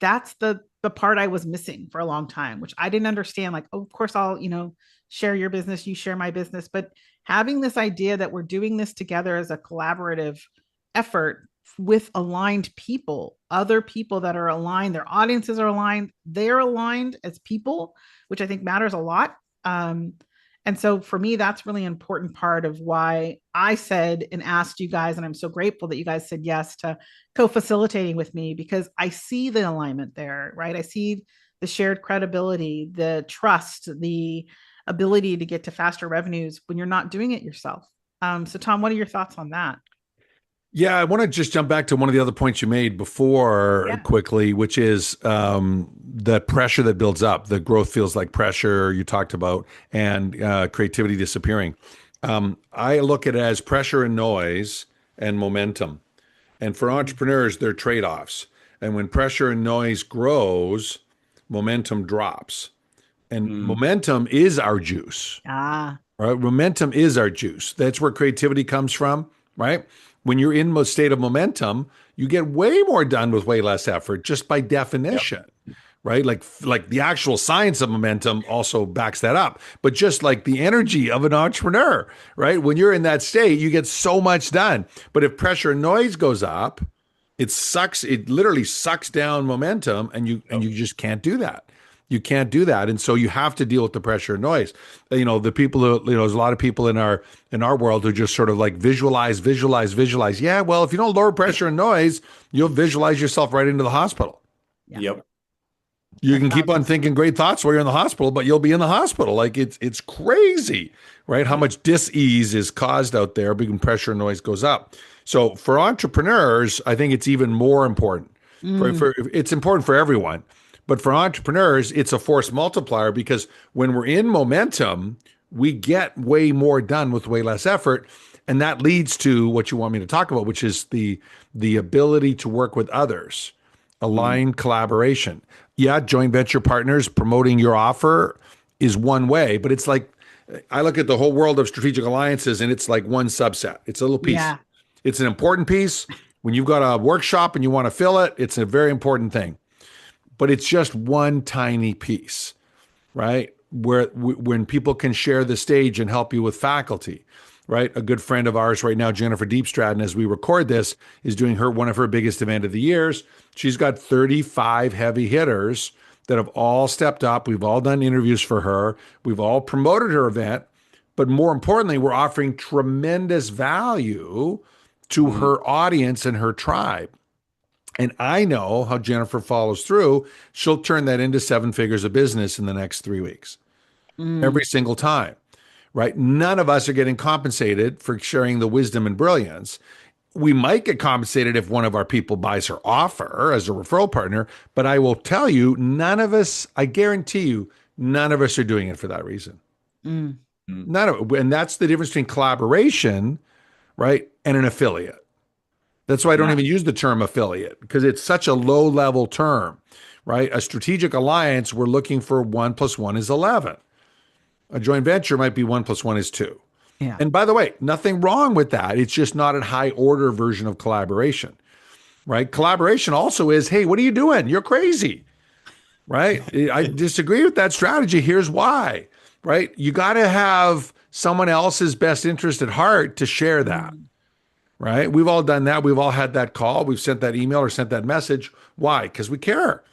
that's the part I was missing for a long time, which I didn't understand. Like, oh, of course, I'll, share your business, you share my business. But having this idea that we're doing this together as a collaborative effort with aligned people, other people that are aligned, their audiences are aligned, they're aligned as people, which I think matters a lot. And so for me, that's really an important part of why I said and asked you guys, and I'm so grateful that you guys said yes to co-facilitating with me, because I see the alignment there, right? I see the shared credibility, the trust, the ability to get to faster revenues when you're not doing it yourself. So Tom, what are your thoughts on that? Yeah, I want to just jump back to one of the other points you made before quickly, which is the pressure that builds up. The growth feels like pressure you talked about, and creativity disappearing. I look at it as pressure and noise and momentum. And for entrepreneurs, they're trade-offs. And when pressure and noise grows, momentum drops. And momentum is our juice. Ah, Right? Momentum is our juice. That's where creativity comes from, right? When you're in a state of momentum, you get way more done with way less effort just by definition. Right? Like the actual science of momentum also backs that up. But just like the energy of an entrepreneur, right? When you're in that state, you get so much done. But if pressure and noise goes up, it literally sucks down momentum, and you just can't do that. You can't do that. And so you have to deal with the pressure and noise. The people who, there's a lot of people in our world who just sort of like visualize, visualize, visualize. Yeah, well, if you don't lower pressure and noise, you'll visualize yourself right into the hospital. yeah. Yep. You can keep on thinking great thoughts while you're in the hospital, but you'll be in the hospital. Like it's crazy, right? How much dis-ease is caused out there because pressure and noise goes up. So for entrepreneurs, I think it's even more important. It's important for everyone, but for entrepreneurs, it's a force multiplier because when we're in momentum, we get way more done with way less effort. And that leads to what you want me to talk about, which is the ability to work with others, aligned collaboration. Yeah, joint venture partners promoting your offer is one way, but it's like I look at the whole world of strategic alliances and it's like one subset. It's a little piece. Yeah. It's an important piece. When you've got a workshop and you want to fill it, it's a very important thing. But it's just one tiny piece, right? When people can share the stage and help you with faculty, right? A good friend of ours right now, Jennifer Deepstratton, as we record this, is doing one of her biggest event of the years. She's got 35 heavy hitters that have all stepped up. We've all done interviews for her. We've all promoted her event. But more importantly, we're offering tremendous value to her audience and her tribe. And I know how Jennifer follows through. She'll turn that into 7 figures of business in the next 3 weeks, every single time, right? None of us are getting compensated for sharing the wisdom and brilliance. We might get compensated if one of our people buys her offer as a referral partner, but I will tell you, none of us, I guarantee you, none of us are doing it for that reason. None of it. And that's the difference between collaboration, right, and an affiliate. That's why I don't even use the term affiliate because it's such a low level term, right? A strategic alliance, we're looking for 1 + 1 is 11. A joint venture might be 1 + 1 is 2. Yeah. And by the way, nothing wrong with that. It's just not a high order version of collaboration, right? Collaboration also is, hey, what are you doing? You're crazy, right? I disagree with that strategy. Here's why, right? You got to have someone else's best interest at heart to share that. Right? We've all done that. We've all had that call. We've sent that email or sent that message. Why? Because we care.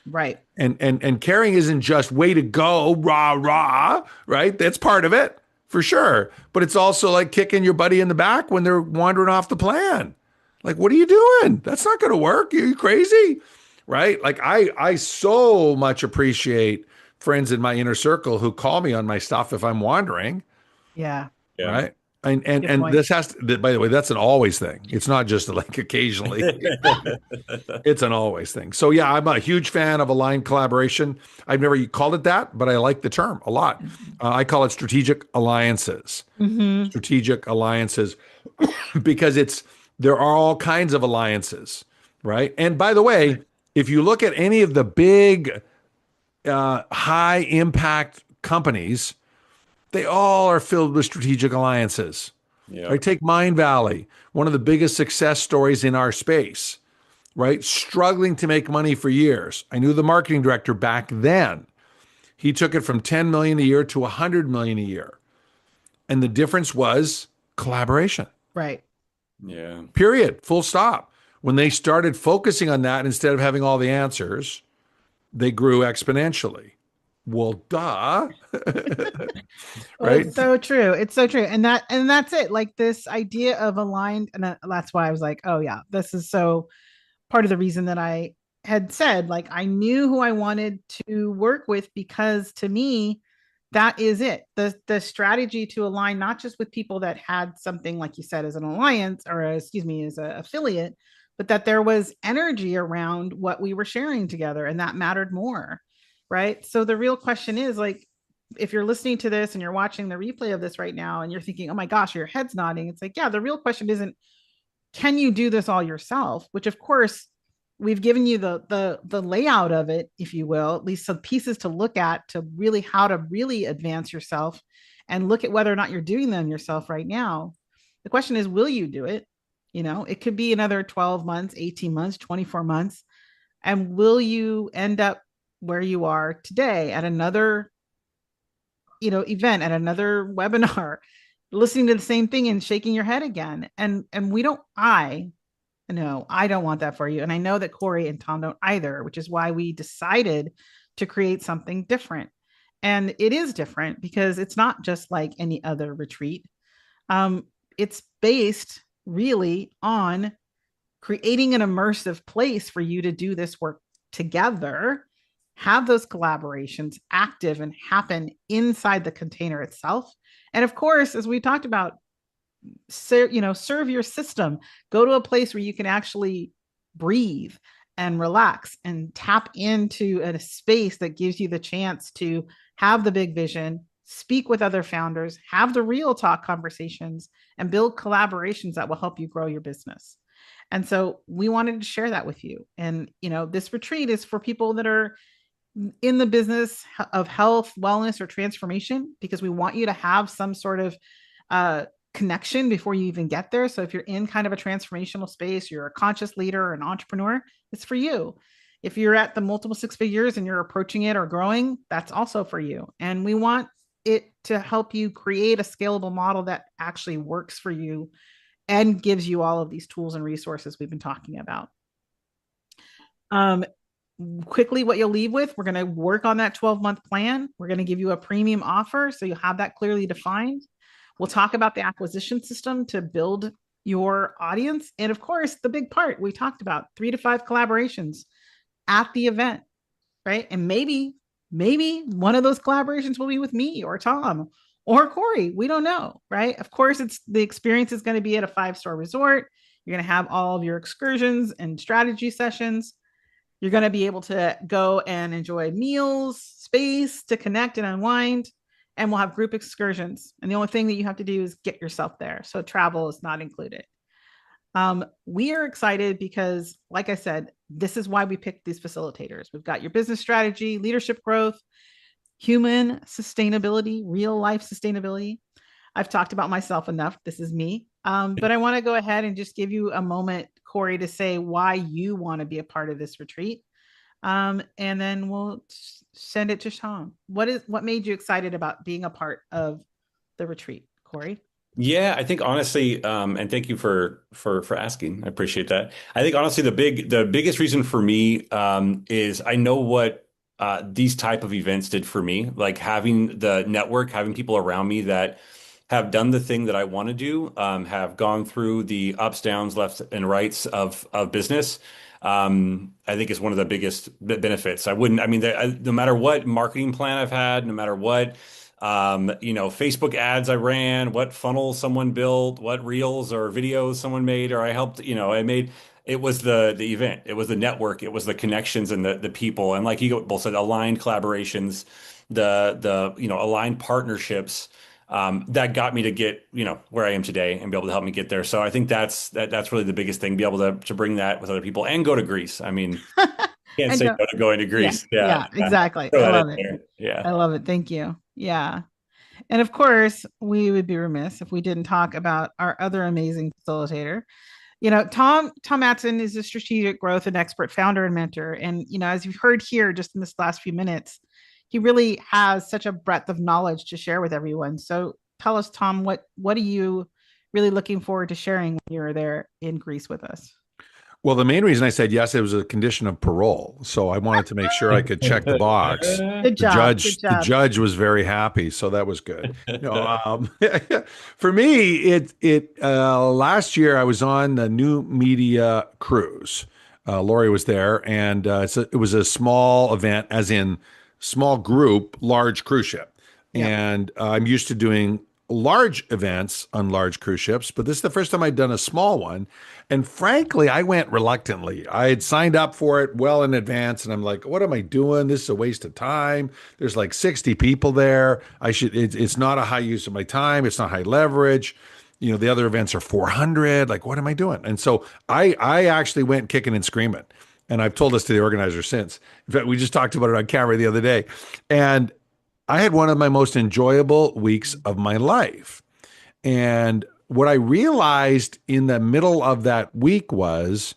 Right. And caring isn't just way to go, rah, rah, right? That's part of it for sure. But it's also like kicking your buddy in the back when they're wandering off the plan. Like, what are you doing? That's not going to work. Are you crazy? Right? Like I so much appreciate friends in my inner circle who call me on my stuff if I'm wandering. Yeah. Right? And Good point. this has to, by the way, that's an always thing. It's not just like occasionally. It's an always thing. So yeah, I'm a huge fan of aligned collaboration. I've never called it that, but I like the term a lot. I call it strategic alliances. Strategic alliances because there are all kinds of alliances, right? And by the way, if you look at any of the big high impact companies, they all are filled with strategic alliances. Yeah. Right? Take Mind Valley, one of the biggest success stories in our space, right? Struggling to make money for years. I knew the marketing director back then. He took it from 10 million a year to 100 million a year. And the difference was collaboration. Right. Yeah. Period. Full stop. When they started focusing on that instead of having all the answers, they grew exponentially. Well, duh. Right? It's so true. It's so true. And that's it. Like this idea of aligned, and that's why I was like, oh yeah, this is so part of the reason that I had said, like, I knew who I wanted to work with because to me, that is it. The strategy to align not just with people that had something like you said as an alliance or excuse me, as an affiliate, but that there was energy around what we were sharing together and that mattered more. Right. So the real question is like, if you're listening to this and you're watching the replay of this right now and you're thinking, oh my gosh, your head's nodding. It's like, yeah, the real question isn't, can you do this all yourself? Which of course we've given you the layout of it, if you will, at least some pieces to look at to really how to really advance yourself and look at whether or not you're doing them yourself right now. The question is, will you do it? It could be another 12 months, 18 months, 24 months. And will you end up where you are today at another, event, at another webinar, listening to the same thing and shaking your head again? And we don't, no, I don't want that for you. And I know that Corey and Tom don't either, which is why we decided to create something different. And it is different because it's not just like any other retreat. It's based really on creating an immersive place for you to do this work together, have those collaborations active and happen inside the container itself. And of course, as we talked about, serve your system, go to a place where you can actually breathe and relax and tap into a space that gives you the chance to have the big vision, speak with other founders, have the real talk conversations, and build collaborations that will help you grow your business. And so we wanted to share that with you. And, this retreat is for people that are in the business of health, wellness, or transformation, because we want you to have some sort of connection before you even get there. So if you're in kind of a transformational space, you're a conscious leader or an entrepreneur, it's for you. If you're at the multiple six figures and you're approaching it or growing, that's also for you. And we want it to help you create a scalable model that actually works for you and gives you all of these tools and resources we've been talking about. Quickly, what you'll leave with, we're going to work on that 12-month plan. We're going to give you a premium offer, so you'll have that clearly defined. We'll talk about the acquisition system to build your audience. And of course, the big part we talked about, 3 to 5 collaborations at the event, right? And maybe one of those collaborations will be with me or Tom or Corey. We don't know, right? Of course, the experience is going to be at a 5-star resort. You're going to have all of your excursions and strategy sessions. You're going to be able to go and enjoy meals, space to connect and unwind, and we'll have group excursions. And the only thing that you have to do is get yourself there. So travel is not included. We are excited because, like I said, this is why we picked these facilitators. We've got your business strategy, leadership growth, human sustainability, real life sustainability. I've talked about myself enough. This is me. But I want to go ahead and just give you a moment, Corey, to say why you want to be a part of this retreat. And then we'll send it to Sean. What made you excited about being a part of the retreat, Corey? Yeah, I think honestly, and thank you for asking. I appreciate that. I think honestly, the biggest reason for me is I know what these type of events did for me. Like having the network, having people around me that have done the thing that I want to do, have gone through the ups, downs, lefts, and rights of business. I think is one of the biggest benefits. I mean, no matter what marketing plan I've had, no matter what, Facebook ads I ran, what funnel someone built, what reels or videos someone made, or I helped, it was the event, it was the network, it was the connections and the people. And like you both said, aligned collaborations, the aligned partnerships. That got me to get, where I am today and be able to help me get there. So I think that's really the biggest thing, be able to bring that with other people and go to Greece. I mean, can't say no to going to Greece. Yeah, exactly. I love it. Yeah. I love it. Thank you. Yeah. And of course, we would be remiss if we didn't talk about our other amazing facilitator. Tom Matzen is a strategic growth and expert founder and mentor. And, as you've heard here just in this last few minutes, he really has such a breadth of knowledge to share with everyone. So tell us, Tom, what are you really looking forward to sharing when you're there in Greece with us? Well, the main reason I said yes, it was a condition of parole. So I wanted to make sure I could check the box. Good job. The judge was very happy, so that was good. For me, last year I was on the New Media Cruise. Lori was there, and it was a small event, as in small group, large cruise ship. Yeah. And I'm used to doing large events on large cruise ships, but this is the first time I'd done a small one. And frankly, I went reluctantly. I had signed up for it well in advance, and I'm like, what am I doing? This is a waste of time. There's like 60 people there. It's not a high use of my time. It's not high leverage. The other events are 400. Like, what am I doing? And so I actually went kicking and screaming. And I've told this to the organizer since. In fact, we just talked about it on camera the other day. And I had one of my most enjoyable weeks of my life. And what I realized in the middle of that week was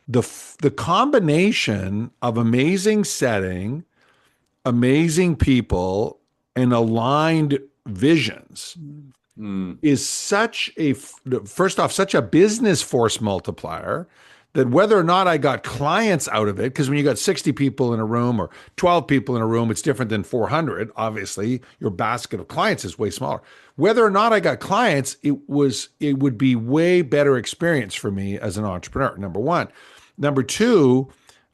the combination of amazing setting, amazing people, and aligned visions is such a, first off, such a business force multiplier that whether or not I got clients out of it, because when you got 60 people in a room or 12 people in a room, it's different than 400. Obviously, your basket of clients is way smaller. Whether or not I got clients, it would be way better experience for me as an entrepreneur, number one. Number two,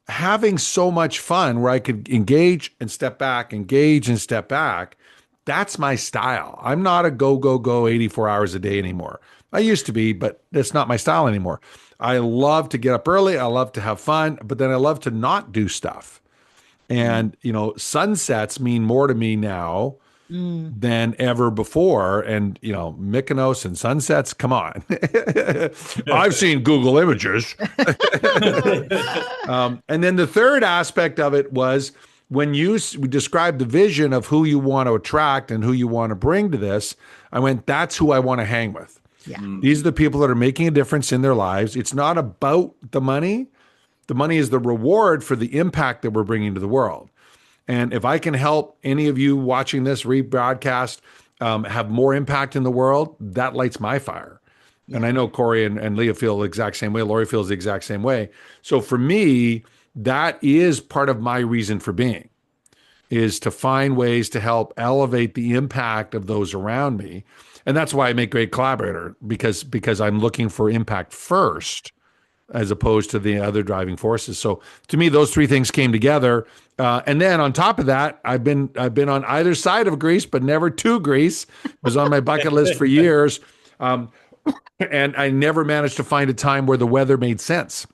having so much fun where I could engage and step back, engage and step back. That's my style. I'm not a go, go, go 84 hours a day anymore. I used to be, but that's not my style anymore. I love to get up early. I love to have fun, but then I love to not do stuff. And, sunsets mean more to me now than ever before. And, Mykonos and sunsets, come on. I've seen Google images. And then the third aspect of it was when you described the vision of who you want to attract and who you want to bring to this, I went, that's who I want to hang with. Yeah. These are the people that are making a difference in their lives. It's not about the money. The money is the reward for the impact that we're bringing to the world. And if I can help any of you watching this rebroadcast have more impact in the world, that lights my fire. Yeah. And I know Corey and Leah feel the exact same way. Lori feels the exact same way. So for me, that is part of my reason for being, is to find ways to help elevate the impact of those around me. And that's why I make great collaborator, because I'm looking for impact first, as opposed to the other driving forces. So to me, those three things came together. And then on top of that, I've been on either side of Greece, but never to Greece. It was on my bucket list for years. And I never managed to find a time where the weather made sense.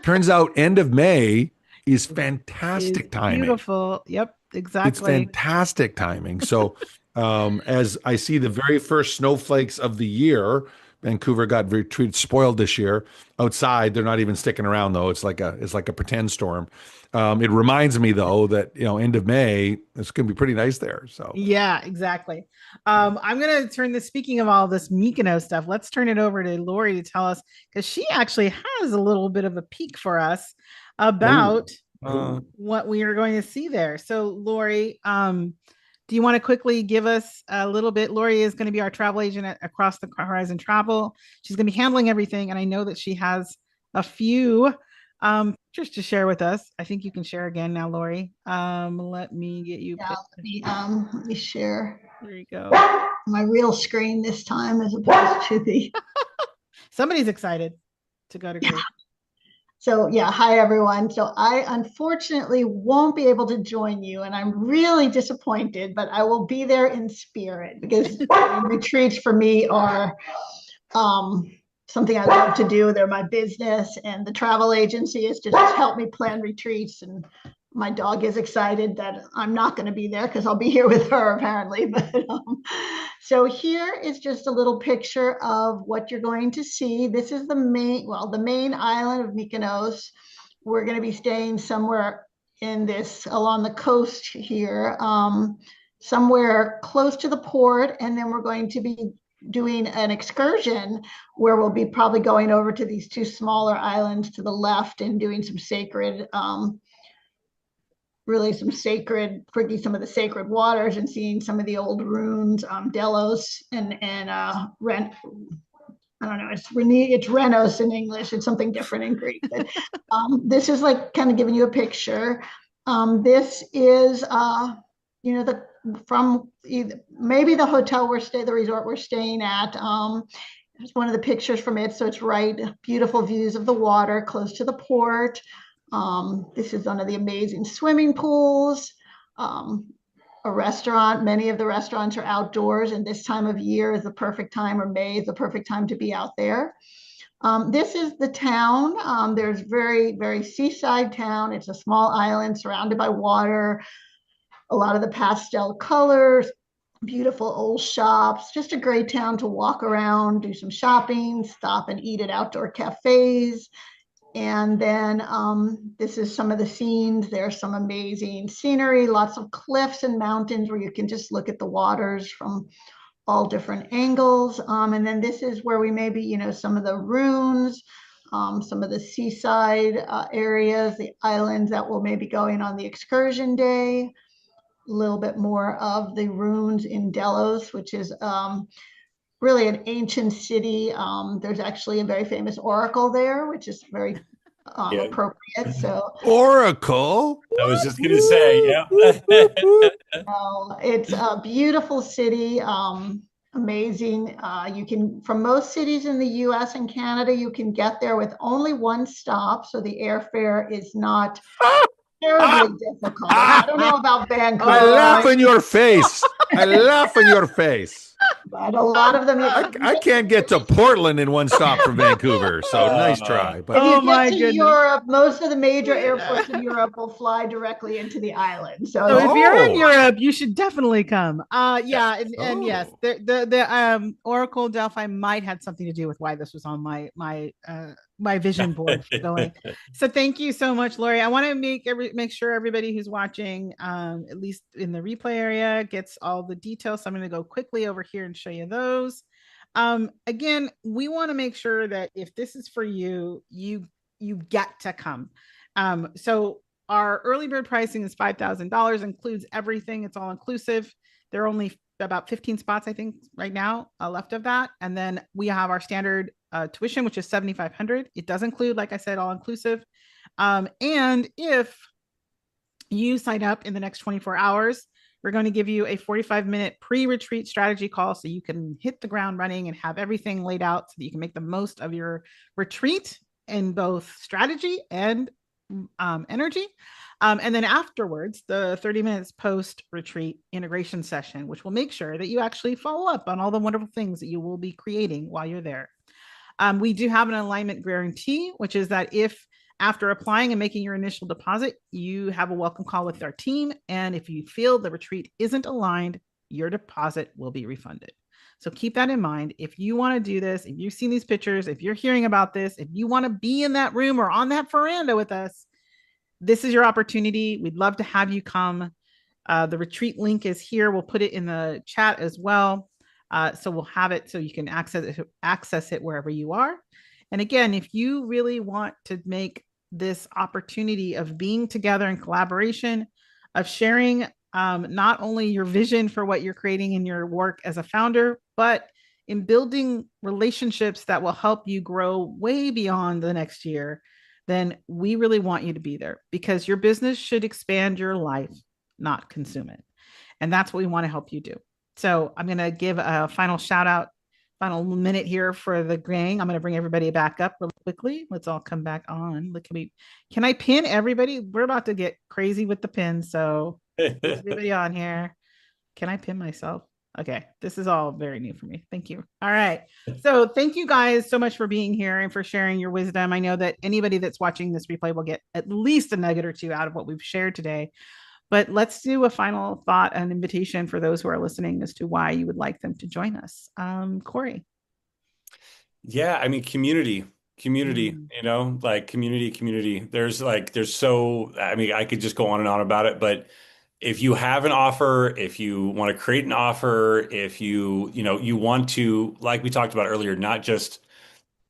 Turns out end of May is fantastic timing. Beautiful. Yep, exactly. It's fantastic timing. So as I see the very first snowflakes of the year, Vancouver got spoiled this year. Outside, they're not even sticking around though. It's like a pretend storm. It reminds me though that end of May, it's going to be pretty nice there. So yeah, exactly. I'm going to turn this. Speaking of all this Mykonos stuff, let's turn it over to Lori to tell us, because she actually has a little bit of a peek for us about what we are going to see there. So Lori, do you want to quickly give us a little bit? Lori is going to be our travel agent at Across the Horizon Travel. She's going to be handling everything. And I know that she has a few just to share with us. I think you can share again now, Lori. Let me get you. Yeah, let me share. There you go. My real screen this time as opposed to the. Somebody's excited to go to Greece. So yeah, hi everyone. So I unfortunately won't be able to join you, and I'm really disappointed, but I will be there in spirit, because retreats for me are something I love to do. They're my business, and the travel agency is just help me plan retreats. And my dog is excited that I'm not going to be there because I'll be here with her apparently. But so here is just a little picture of what you're going to see. This is the main island of Mykonos. We're going to be staying somewhere in this along the coast here, somewhere close to the port, and then we're going to be doing an excursion where we'll be probably going over to these two smaller islands to the left and doing some sacred freaking some of the sacred waters and seeing some of the old runes, Delos and Ren. I don't know. It's Renos in English. It's something different in Greek. But this is like kind of giving you a picture. This is from maybe the hotel the resort we're staying at. It's one of the pictures from it. So it's right, beautiful views of the water close to the port. This is one of the amazing swimming pools, a restaurant. Many of the restaurants are outdoors, and this time of year is the perfect time, or May is the perfect time to be out there. This is the town. There's very, very seaside town. It's a small island surrounded by water, a lot of the pastel colors, beautiful old shops, just a great town to walk around, do some shopping, stop and eat at outdoor cafes. And then this is some of the scenes. There's some amazing scenery, lots of cliffs and mountains where you can just look at the waters from all different angles. And then this is where we maybe, some of the ruins, some of the seaside areas, the islands that we'll maybe going on the excursion day. A little bit more of the ruins in Delos, which is really an ancient city. There's actually a very famous oracle there, which is very Yeah. appropriate. So Oracle. I was just gonna say, yeah. it's a beautiful city. Amazing. You can, from most cities in the US and Canada, you can get there with only one stop. So the airfare is not terribly difficult. I don't know about Vancouver. I laugh in your face. I laugh in your face. But a lot of them, I can't get to Portland in one stop from Vancouver, so nice try. if But you Oh get my to goodness. Europe, most of the major airports in Europe will fly directly into the island. So So if you're in Oh. Europe, you should definitely come. Yeah, and yes, Oh. the Oracle Delphi might had something to do with why this was on my vision board for going. So thank you so much, Lori. I want to make sure everybody who's watching, at least in the replay area, gets all the details. So I'm going to go quickly over here and show you those. Again, we want to make sure that if this is for you, you get to come. So our early bird pricing is $5,000, includes everything. It's all inclusive. There are only about 15 spots, I think, right now left of that. And then we have our standard tuition, which is $7,500. It does include, like I said, all inclusive. And if you sign up in the next 24 hours, we're going to give you a 45-minute pre-retreat strategy call so you can hit the ground running and have everything laid out so that you can make the most of your retreat in both strategy and energy. And then afterwards, the 30 minutes post-retreat integration session, which will make sure that you actually follow up on all the wonderful things that you will be creating while you're there. We do have an alignment guarantee, which is that if after applying and making your initial deposit, you have a welcome call with our team. And if you feel the retreat isn't aligned, your deposit will be refunded. So keep that in mind. If you want to do this, if you've seen these pictures, if you're hearing about this, if you want to be in that room or on that veranda with us, this is your opportunity. We'd love to have you come. The retreat link is here. We'll put it in the chat as well. So we'll have it so you can access it wherever you are. And again, if you really want to make this opportunity of being together in collaboration, of sharing not only your vision for what you're creating in your work as a founder, but in building relationships that will help you grow way beyond the next year, then we really want you to be there because your business should expand your life, not consume it. And that's what we want to help you do. So I'm going to give a final shout out, final minute here for the gang. I'm going to bring everybody back up really quickly. Let's all come back on. Can I pin everybody? We're about to get crazy with the pins. So everybody on here. Can I pin myself? Okay. This is all very new for me. Thank you. All right. So thank you guys so much for being here and for sharing your wisdom. I know that anybody that's watching this replay will get at least a nugget or two out of what we've shared today. But let's do a final thought and invitation for those who are listening as to why you would like them to join us. Corey. Yeah, I mean, community, like community. There's I mean, I could just go on and on about it, but if you have an offer, if you want to create an offer, if you want to, like we talked about earlier, not just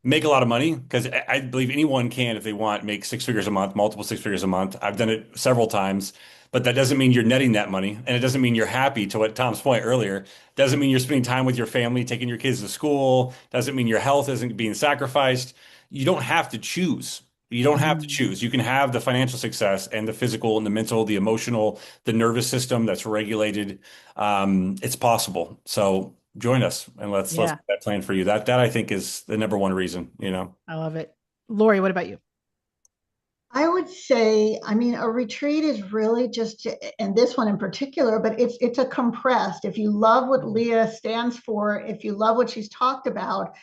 make a lot of money, because I believe anyone can, if they want, make six figures a month, multiple six figures a month. I've done it several times, but that doesn't mean you're netting that money. And it doesn't mean you're happy, to what Tom's point earlier. Doesn't mean you're spending time with your family, taking your kids to school. Doesn't mean your health isn't being sacrificed. You don't have to choose. You don't have to choose. You can have the financial success and the physical and the mental, the emotional, the nervous system that's regulated. It's possible. So join us and let's get that plan for you. That I think is the number one reason, I love it. Lori, what about you? I would say, I mean, a retreat is really just, and this one in particular, but it's a compressed. If you love what Lia stands for, if you love what she's talked about,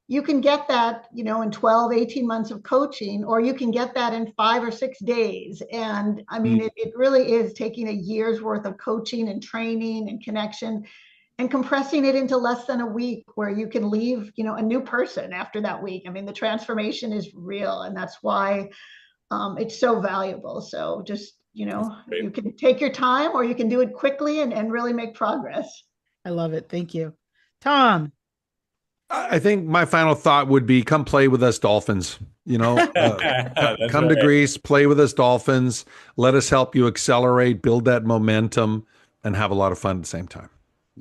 you can get that, in 12, 18 months of coaching, or you can get that in 5 or 6 days. And I mean, it really is taking a year's worth of coaching and training and connection. and compressing it into less than a week where you can leave, a new person after that week. I mean, the transformation is real, and that's why it's so valuable. So just, you can take your time or you can do it quickly and really make progress. I love it. Thank you. Tom. I think my final thought would be come play with us dolphins. That's Come to right. Greece, play with us dolphins. Let us help you accelerate, build that momentum, and have a lot of fun at the same time.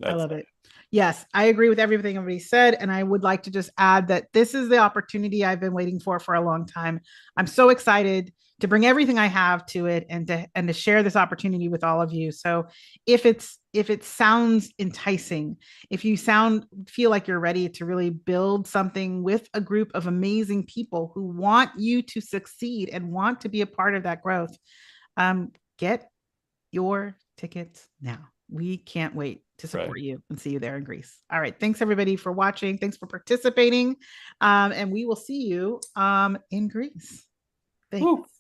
I love it. Yes, I agree with everything everybody said. And I would like to just add that this is the opportunity I've been waiting for a long time. I'm so excited to bring everything I have to it and to share this opportunity with all of you. So if it sounds enticing, if you feel like you're ready to really build something with a group of amazing people who want you to succeed and want to be a part of that growth, get your tickets now. We can't wait to support you and see you there in Greece. All right. Thanks everybody for watching. Thanks for participating. And we will see you in Greece. Thanks.